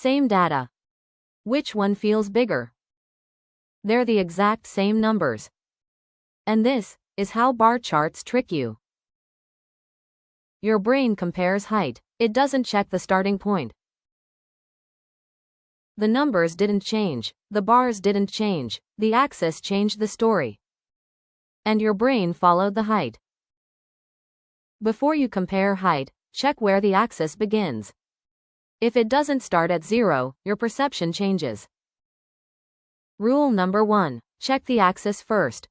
Same data. Which one feels bigger? They're the exact same numbers. And this is how bar charts trick you. Your brain compares height. It doesn't check the starting point. The numbers didn't change, the bars didn't change, the axis changed the story. And your brain followed the height. Before you compare height, check where the axis begins. If it doesn't start at 0, your perception changes. Rule number 1. Check the axis first.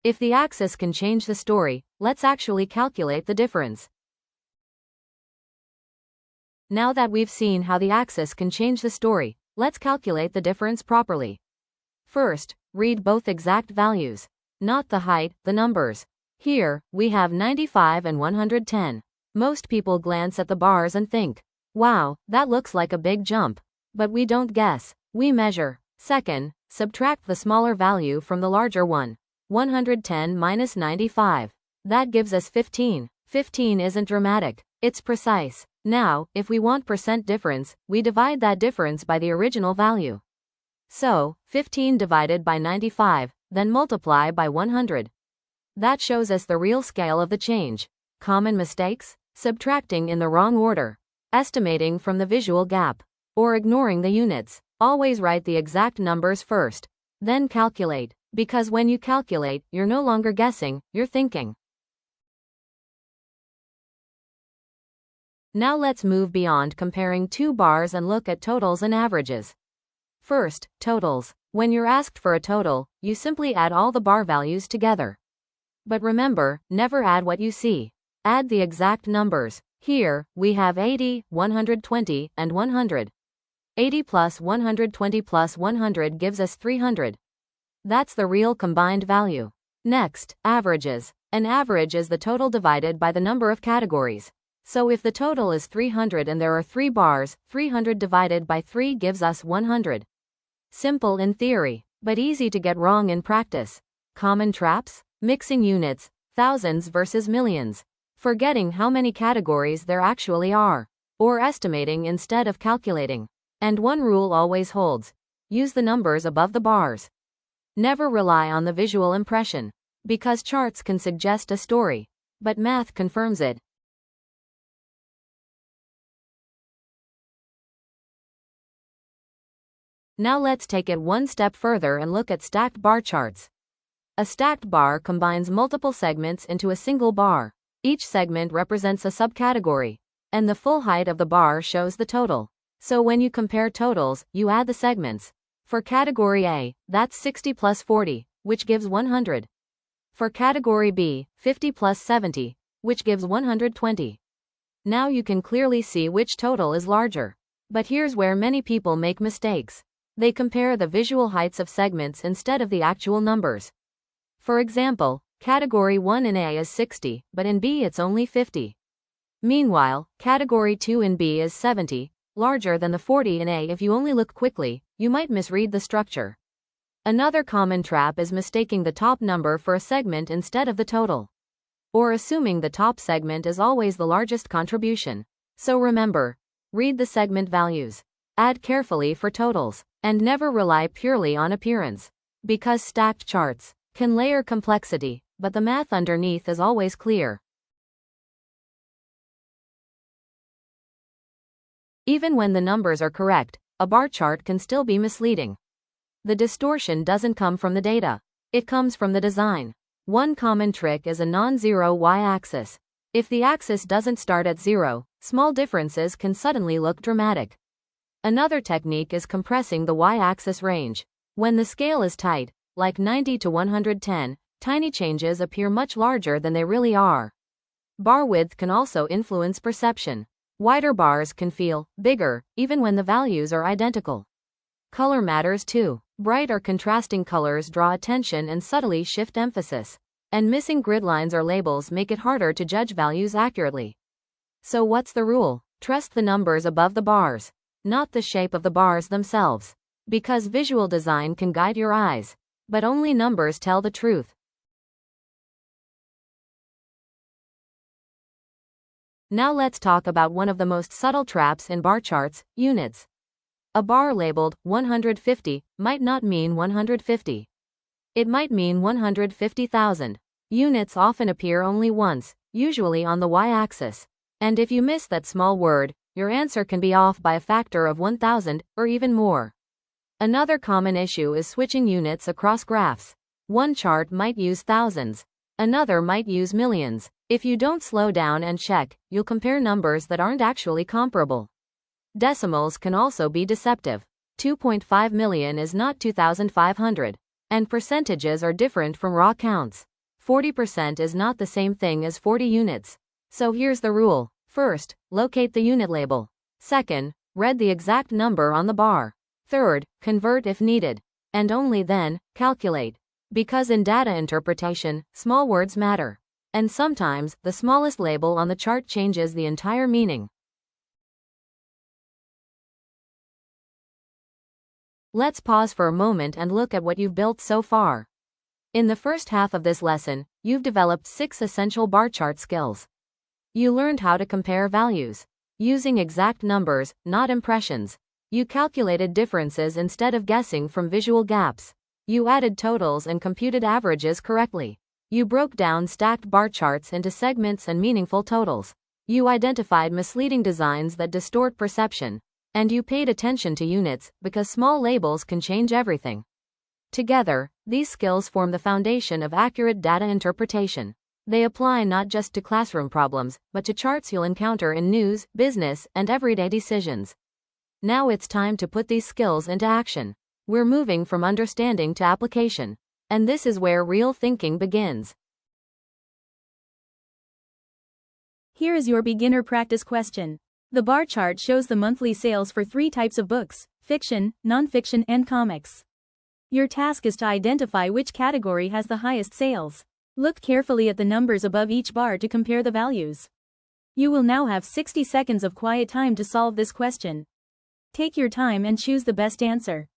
If the axis can change the story, let's actually calculate the difference. Now that we've seen how the axis can change the story, let's calculate the difference properly. First, read both exact values. Not the height, the numbers. Here, we have 95 and 110. Most people glance at the bars and think, wow, that looks like a big jump. But we don't guess, we measure. Second, subtract the smaller value from the larger one. 110 minus 95. That gives us 15. 15 isn't dramatic, it's precise. Now, if we want percent difference, we divide that difference by the original value. So, 15 divided by 95, then multiply by 100. That shows us the real scale of the change. Common mistakes? Subtracting in the wrong order, estimating from the visual gap, or ignoring the units. Always write the exact numbers first, then calculate, because when you calculate, you're no longer guessing, you're thinking. Now let's move beyond comparing two bars and look at totals and averages. First, totals. When you're asked for a total, you simply add all the bar values together. But remember, never add what you see. Add the exact numbers. Here, we have 80, 120, and 100. 80 plus 120 plus 100 gives us 300. That's the real combined value. Next, averages. An average is the total divided by the number of categories. So if the total is 300 and there are 3 bars, 300 divided by 3 gives us 100. Simple in theory, but easy to get wrong in practice. Common traps? Mixing units, thousands versus millions. Forgetting how many categories there actually are. Or estimating instead of calculating. And one rule always holds. Use the numbers above the bars. Never rely on the visual impression. Because charts can suggest a story, but math confirms it. Now let's take it one step further and look at stacked bar charts. A stacked bar combines multiple segments into a single bar. Each segment represents a subcategory, and the full height of the bar shows the total. So when you compare totals, you add the segments. For category A, that's 60 plus 40, which gives 100. For category B, 50 plus 70, which gives 120. Now you can clearly see which total is larger. But here's where many people make mistakes. They compare the visual heights of segments instead of the actual numbers. For example, category 1 in A is 60, but in B it's only 50. Meanwhile, category 2 in B is 70, larger than the 40 in A. If you only look quickly, you might misread the structure. Another common trap is mistaking the top number for a segment instead of the total. Or assuming the top segment is always the largest contribution. So remember, read the segment values. Add carefully for totals. And never rely purely on appearance. Because stacked charts can layer complexity, but the math underneath is always clear. Even when the numbers are correct, a bar chart can still be misleading. The distortion doesn't come from the data. It comes from the design. One common trick is a non-zero y-axis. If the axis doesn't start at 0, small differences can suddenly look dramatic. Another technique is compressing the y-axis range. When the scale is tight, like 90 to 110, tiny changes appear much larger than they really are. Bar width can also influence perception. Wider bars can feel bigger, even when the values are identical. Color matters too. Bright or contrasting colors draw attention and subtly shift emphasis. And missing grid lines or labels make it harder to judge values accurately. So what's the rule? Trust the numbers above the bars, not the shape of the bars themselves. Because visual design can guide your eyes, but only numbers tell the truth. Now let's talk about one of the most subtle traps in bar charts, units. A bar labeled 150 might not mean 150. It might mean 150,000. Units often appear only once, usually on the y-axis. And if you miss that small word, your answer can be off by a factor of 1,000 or even more. Another common issue is switching units across graphs. One chart might use thousands. Another might use millions. If you don't slow down and check, you'll compare numbers that aren't actually comparable. Decimals can also be deceptive. 2.5 million is not 2,500. And percentages are different from raw counts. 40% is not the same thing as 40 units. So here's the rule. First, locate the unit label. Second, read the exact number on the bar. Third, convert if needed. And only then, calculate. Because in data interpretation, small words matter. And sometimes, the smallest label on the chart changes the entire meaning. Let's pause for a moment and look at what you've built so far. In the first half of this lesson, you've developed 6 essential bar chart skills. You learned how to compare values. Using exact numbers, not impressions. You calculated differences instead of guessing from visual gaps. You added totals and computed averages correctly. You broke down stacked bar charts into segments and meaningful totals. You identified misleading designs that distort perception. And you paid attention to units, because small labels can change everything. Together, these skills form the foundation of accurate data interpretation. They apply not just to classroom problems, but to charts you'll encounter in news, business, and everyday decisions. Now it's time to put these skills into action. We're moving from understanding to application. And this is where real thinking begins. Here is your beginner practice question. The bar chart shows the monthly sales for 3 types of books: fiction, nonfiction, and comics. Your task is to identify which category has the highest sales. Look carefully at the numbers above each bar to compare the values. You will now have 60 seconds of quiet time to solve this question. Take your time and choose the best answer.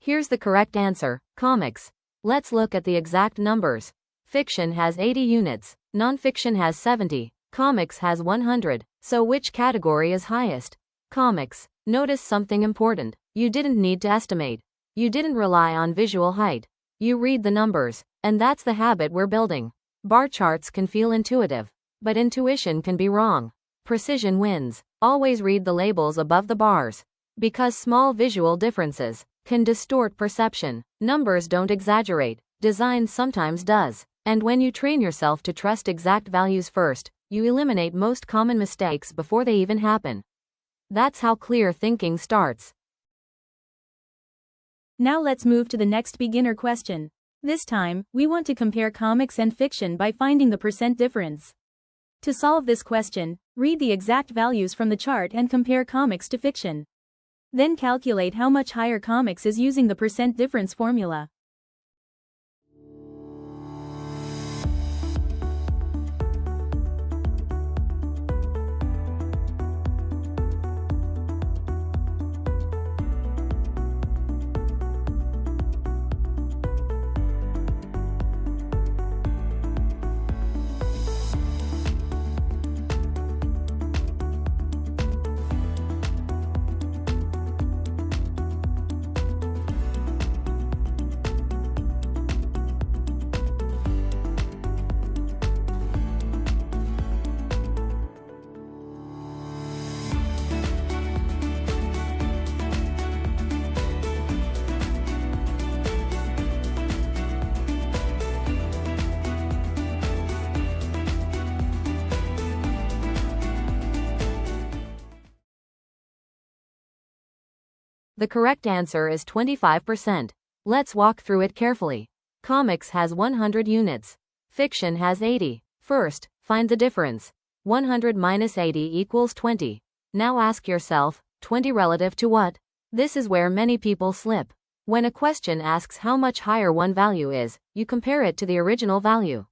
Here's the correct answer: comics. Let's look at the exact numbers. Fiction has 80 units, nonfiction has 70, comics has 100. So which category is highest? Comics. Notice something important. You didn't need to estimate. You didn't rely on visual height. You read the numbers. And that's the habit we're building. Bar charts can feel intuitive. But intuition can be wrong. Precision wins. Always read the labels above the bars. Because small visual differences can distort perception. Numbers don't exaggerate. Design sometimes does. And when you train yourself to trust exact values first, you eliminate most common mistakes before they even happen. That's how clear thinking starts. Now let's move to the next beginner question. This time, we want to compare comics and fiction by finding the percent difference. To solve this question, read the exact values from the chart and compare comics to fiction. Then calculate how much higher comics is using the percent difference formula. The correct answer is 25%. Let's walk through it carefully. Comics has 100 units. Fiction has 80. First, find the difference. 100 minus 80 equals 20. Now ask yourself, 20 relative to what? This is where many people slip. When a question asks how much higher one value is, you compare it to the original value.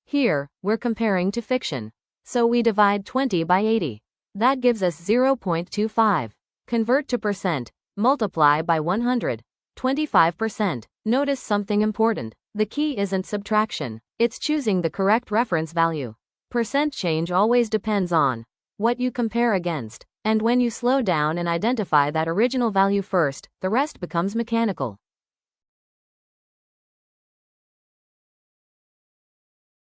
Here, we're comparing to fiction. So we divide 20 by 80. That gives us 0.25. Convert to percent. Multiply by 100. 25%. Notice something important. The key isn't subtraction. It's choosing the correct reference value. Percent change always depends on what you compare against. And when you slow down and identify that original value first, the rest becomes mechanical.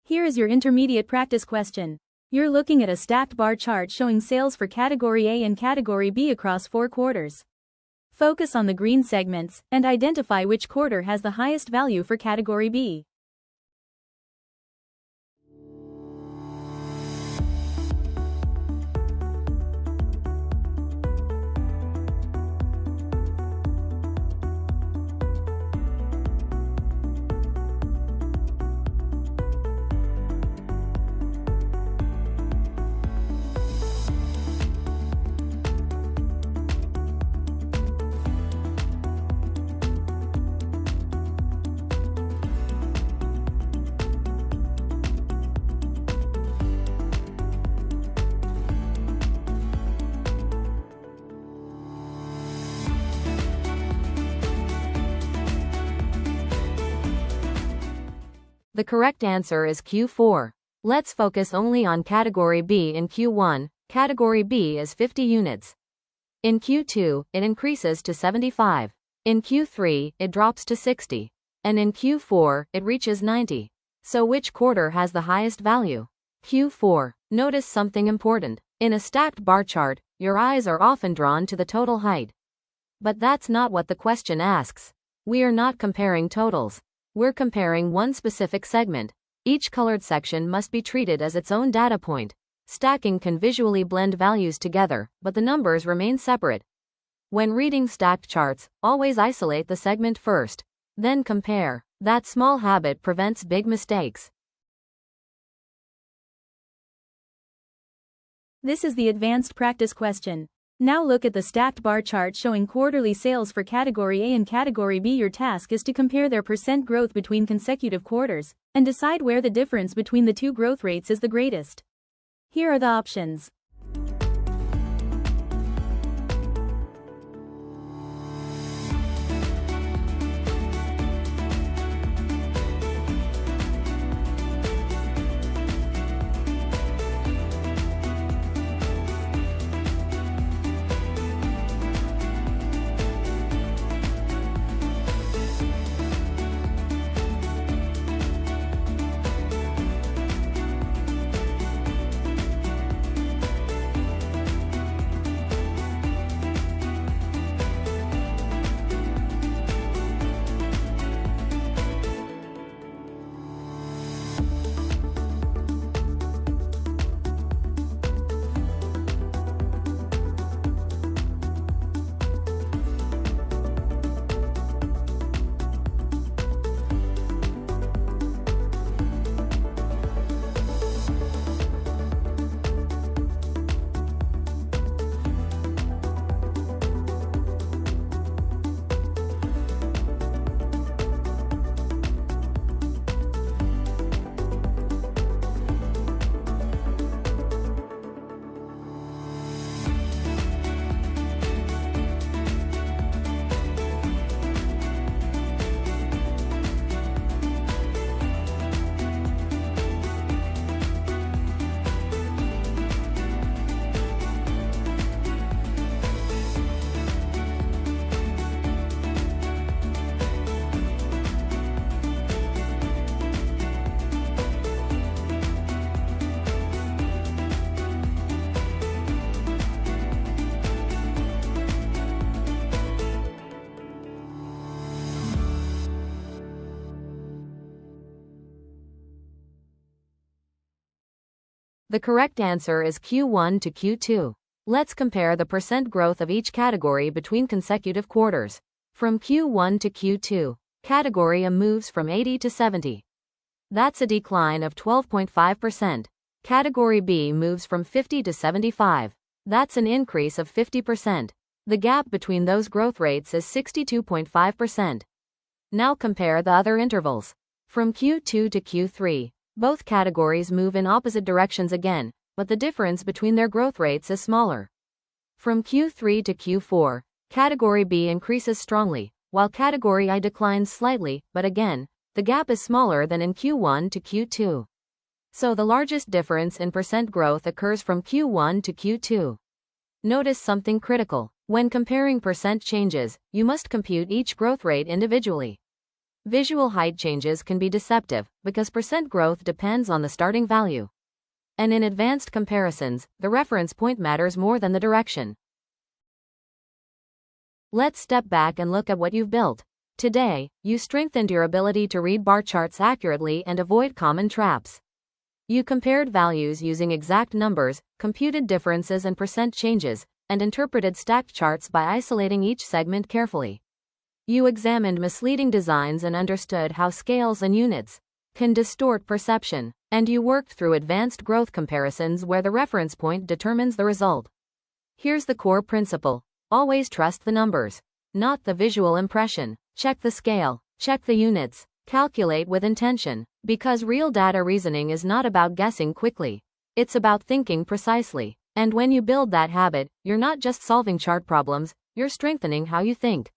Here is your intermediate practice question. You're looking at a stacked bar chart showing sales for Category A and Category B across 4 quarters. Focus on the green segments and identify which quarter has the highest value for Category B. The correct answer is Q4. Let's focus only on Category B in Q1. Category B is 50 units. In Q2, it increases to 75. In Q3, it drops to 60. And in Q4, it reaches 90. So which quarter has the highest value? Q4. Notice something important. In a stacked bar chart, your eyes are often drawn to the total height. But that's not what the question asks. We are not comparing totals. We're comparing one specific segment. Each colored section must be treated as its own data point. Stacking can visually blend values together, but the numbers remain separate. When reading stacked charts, always isolate the segment first, then compare. That small habit prevents big mistakes. This is the advanced practice question. Now look at the stacked bar chart showing quarterly sales for Category A and Category B. Your task is to compare their percent growth between consecutive quarters, and decide where the difference between the two growth rates is the greatest. Here are the options. The correct answer is Q1 to Q2. Let's compare the percent growth of each category between consecutive quarters. From Q1 to Q2, category A moves from 80 to 70. That's a decline of 12.5%. Category B moves from 50 to 75. That's an increase of 50%. The gap between those growth rates is 62.5%. Now compare the other intervals. From Q2 to Q3, both categories move in opposite directions again, but the difference between their growth rates is smaller. From Q3 to Q4, category B increases strongly, while category I declines slightly, but again, the gap is smaller than in Q1 to Q2. So the largest difference in percent growth occurs from Q1 to Q2. Notice something critical. When comparing percent changes, you must compute each growth rate individually. Visual height changes can be deceptive because percent growth depends on the starting value. And in advanced comparisons, the reference point matters more than the direction. Let's step back and look at what you've built. Today, you strengthened your ability to read bar charts accurately and avoid common traps. You compared values using exact numbers, computed differences and percent changes, and interpreted stacked charts by isolating each segment carefully. You examined misleading designs and understood how scales and units can distort perception, and you worked through advanced growth comparisons where the reference point determines the result. Here's the core principle. Always trust the numbers, not the visual impression. Check the scale, check the units, calculate with intention, because real data reasoning is not about guessing quickly. It's about thinking precisely. And when you build that habit, you're not just solving chart problems, you're strengthening how you think.